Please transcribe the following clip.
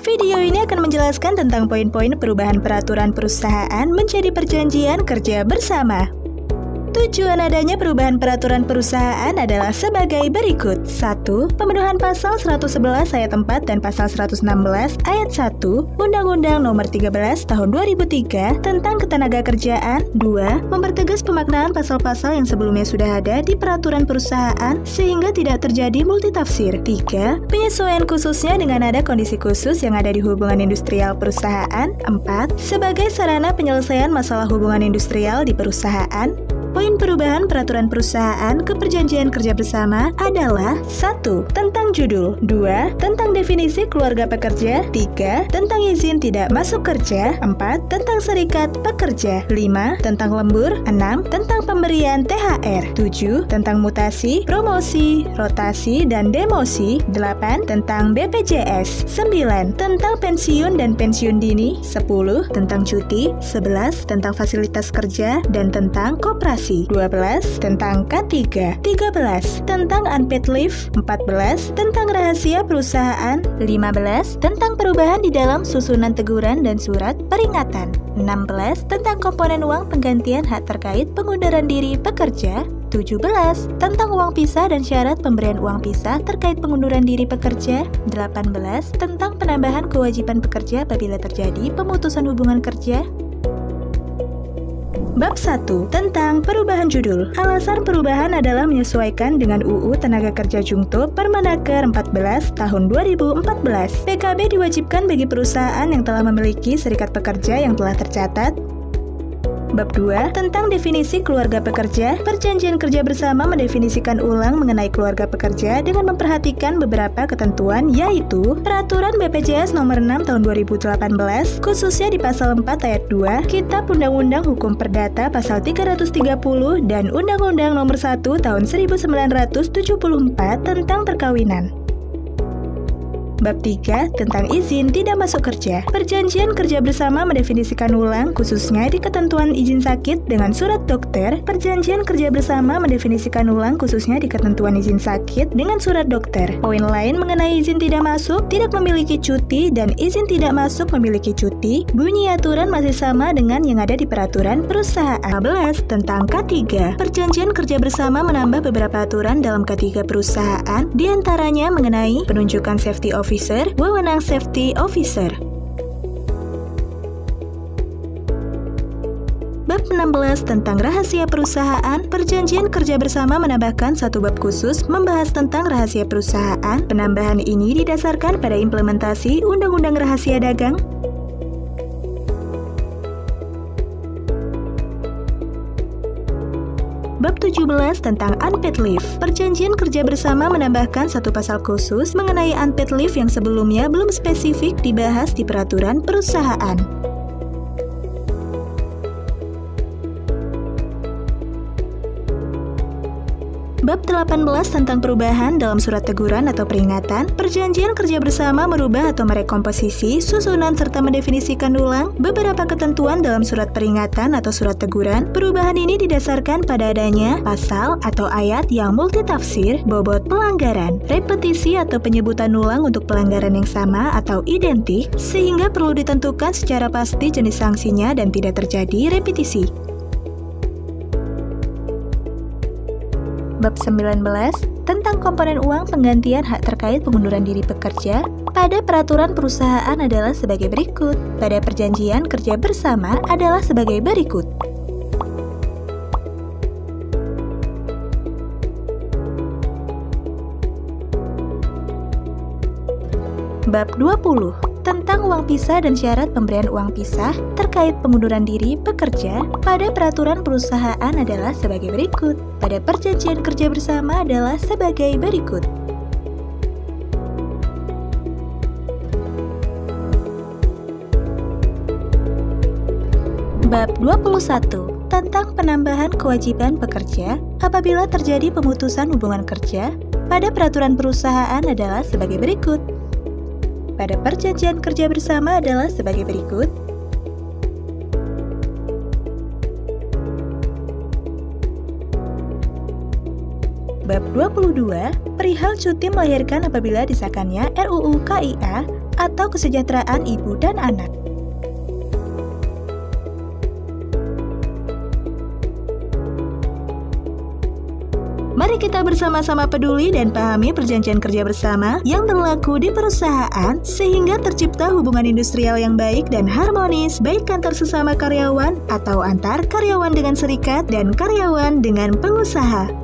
Video ini akan menjelaskan tentang poin-poin perubahan peraturan perusahaan menjadi perjanjian kerja bersama. Tujuan adanya perubahan peraturan perusahaan adalah sebagai berikut. 1. Pemenuhan pasal 111 ayat 4 dan pasal 116 ayat 1 Undang-Undang Nomor 13 Tahun 2003 tentang Ketenagakerjaan. 2. Mempertegas pemaknaan pasal-pasal yang sebelumnya sudah ada di peraturan perusahaan sehingga tidak terjadi multitafsir. 3. Penyesuaian khususnya dengan ada kondisi khusus yang ada di hubungan industrial perusahaan. 4. Sebagai sarana penyelesaian masalah hubungan industrial di perusahaan. Poin perubahan peraturan perusahaan ke perjanjian kerja bersama adalah 1. Tentang judul. 2. Tentang definisi keluarga pekerja. 3. Tentang izin tidak masuk kerja. 4. Tentang serikat pekerja. 5. Tentang lembur. 6. Tentang pemberian THR. 7. Tentang mutasi, promosi, rotasi, dan demosi. 8. Tentang BPJS. 9. Tentang pensiun dan pensiun dini. 10. Tentang cuti. 11. Tentang fasilitas kerja dan tentang koperasi. 12. Tentang K3. 13. Tentang unpaid leave. 14. Tentang rahasia perusahaan. 15. Tentang perubahan di dalam susunan teguran dan surat peringatan. 16. Tentang komponen uang penggantian hak terkait pengunduran diri pekerja. 17. Tentang uang pisah dan syarat pemberian uang pisah terkait pengunduran diri pekerja. 18. Tentang penambahan kewajiban pekerja apabila terjadi pemutusan hubungan kerja. Bab 1. Tentang perubahan judul. Alasan perubahan adalah menyesuaikan dengan UU Tenaga Kerja Jungto Permenaker 14 tahun 2014. PKB diwajibkan bagi perusahaan yang telah memiliki serikat pekerja yang telah tercatat. Bab 2. Tentang definisi keluarga pekerja. Perjanjian kerja bersama mendefinisikan ulang mengenai keluarga pekerja dengan memperhatikan beberapa ketentuan, yaitu Peraturan BPJS Nomor 6 Tahun 2018, khususnya di Pasal 4 Ayat 2, Kitab Undang-Undang Hukum Perdata Pasal 330, dan Undang-Undang Nomor 1 Tahun 1974 tentang perkawinan. Bab 3. Tentang izin tidak masuk kerja. Perjanjian kerja bersama mendefinisikan ulang khususnya di ketentuan izin sakit dengan surat dokter. Perjanjian kerja bersama mendefinisikan ulang khususnya di ketentuan izin sakit dengan surat dokter. Poin lain mengenai izin tidak masuk, tidak memiliki cuti, dan izin tidak masuk memiliki cuti, bunyi aturan masih sama dengan yang ada di peraturan perusahaan. 15. Tentang K3. Perjanjian kerja bersama menambah beberapa aturan dalam K3 perusahaan, diantaranya mengenai penunjukan safety officer, wewenang safety officer. Bab 16 tentang rahasia perusahaan. Perjanjian kerja bersama menambahkan satu bab khusus membahas tentang rahasia perusahaan. Penambahan ini didasarkan pada implementasi Undang-Undang Rahasia Dagang. Bab 17 tentang unpaid leave. Perjanjian kerja bersama menambahkan satu pasal khusus mengenai unpaid leave yang sebelumnya belum spesifik dibahas di peraturan perusahaan. Bab 18 tentang perubahan dalam surat teguran atau peringatan. Perjanjian kerja bersama merubah atau merekomposisi, susunan serta mendefinisikan ulang beberapa ketentuan dalam surat peringatan atau surat teguran. Perubahan ini didasarkan pada adanya pasal atau ayat yang multitafsir, bobot pelanggaran, repetisi atau penyebutan ulang untuk pelanggaran yang sama atau identik, sehingga perlu ditentukan secara pasti jenis sanksinya dan tidak terjadi repetisi. Bab 19 tentang komponen uang penggantian hak terkait pengunduran diri pekerja pada peraturan perusahaan adalah sebagai berikut. Pada perjanjian kerja bersama adalah sebagai berikut. Bab 20 tentang uang pisah dan syarat pemberian uang pisah terkait pengunduran diri pekerja pada peraturan perusahaan adalah sebagai berikut. Pada perjanjian kerja bersama adalah sebagai berikut. Bab 21 tentang penambahan kewajiban pekerja apabila terjadi pemutusan hubungan kerja pada peraturan perusahaan adalah sebagai berikut. Pada perjanjian kerja bersama adalah sebagai berikut. Bab 22, perihal cuti melahirkan apabila disahkannya RUU KIA atau kesejahteraan ibu dan anak. Mari kita bersama-sama peduli dan pahami perjanjian kerja bersama yang berlaku di perusahaan sehingga tercipta hubungan industrial yang baik dan harmonis baik antar sesama karyawan atau antar karyawan dengan serikat dan karyawan dengan pengusaha.